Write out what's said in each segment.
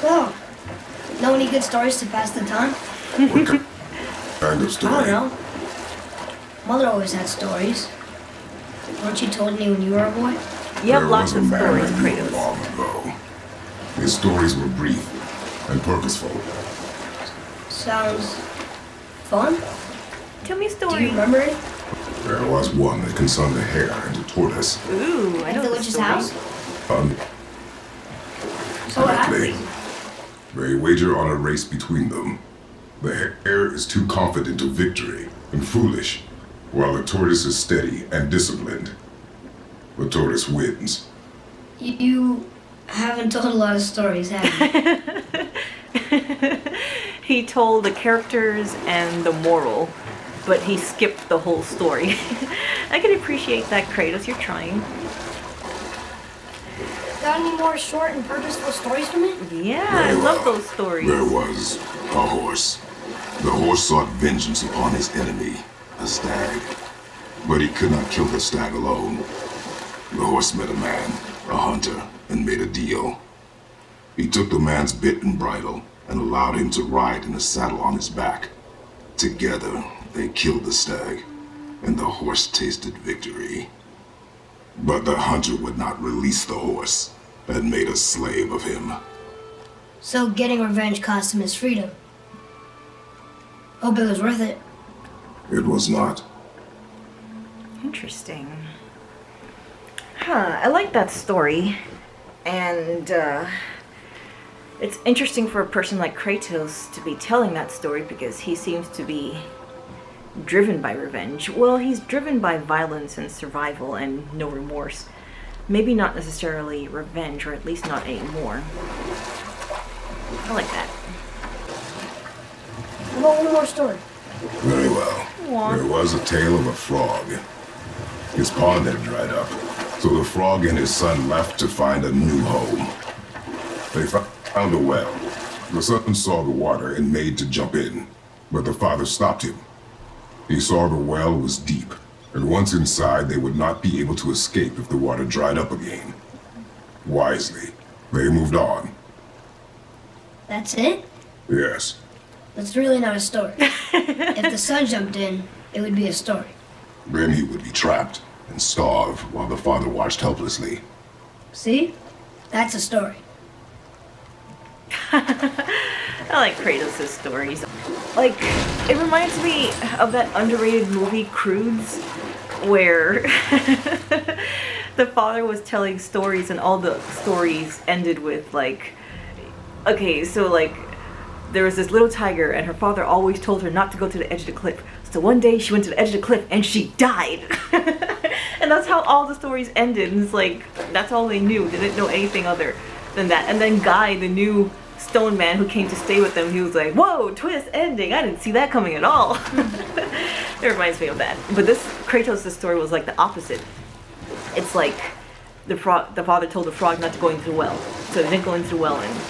So, know any good stories to pass the time? What kind of story? I don't know. Mother always had stories. Weren't you told any when you were a boy? You have There lots was of a man stories, I knew Kratos. long ago. His stories were brief and purposeful. Sounds fun. Tell me a Do story. you remember it? There was one that concerned a hare and a tortoise. Ooh, I At know the the witch's story. house? Um, So what Exactly. happened? They wager on a race between them. The hare is too confident of victory and foolish, while the tortoise is steady and disciplined. The tortoise wins. You haven't told a lot of stories, have you? He told the characters and the moral, but he skipped the whole story. I can appreciate that, Kratos. You're trying. Got any more short and purposeful stories for me? Yeah, I Very love well. those stories. There was a horse. The horse sought vengeance upon his enemy, a stag. But he could not kill the stag alone. The horse met a man, a hunter, and made a deal. He took the man's bit and bridle and allowed him to ride in a saddle on his back. Together, they killed the stag, and the horse tasted victory. But the hunter would not release the horse and made a slave of him. So getting revenge cost him his freedom. Hope it was worth it. It was not. Interesting. Huh, I like that story. And, it's interesting for a person like Kratos to be telling that story because he seems to be driven by revenge. Well, he's driven by violence and survival and no remorse. Maybe not necessarily revenge, or at least not anymore. I like that. How about one more story? Very well. Aw. There was a tale of a frog. His pond had dried up, so the frog and his son left to find a new home. They found a well. The son saw the water and made to jump in, but the father stopped him. He saw the well was deep, and once inside they would not be able to escape if the water dried up again. Wisely, they moved on. That's it? Yes, That's really not a story. If the son jumped in, it would be a story. then he would be trapped and starve while the father watched helplessly. See? That's a story. I like Kratos' stories. Like, it reminds me of that underrated movie, Crudes, where the father was telling stories and all the stories ended with, like, okay, so, like, there was this little tiger and her father always told her not to go to the edge of the cliff. So one day she went to the edge of the cliff and she died. And that's how all the stories ended. And it's like, that's all they knew. They didn't know anything other than that. And then Guy, the new stone man who came to stay with them, he was like, whoa, twist ending. I didn't see that coming at all. It reminds me of that. But this Kratos' story was like the opposite. It's like the father told the frog not to go into the well. So they didn't go into the well and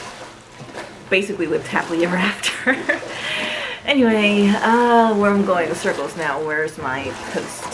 basically lived happily ever after. Anyway, where I'm going in circles now. Where's my post?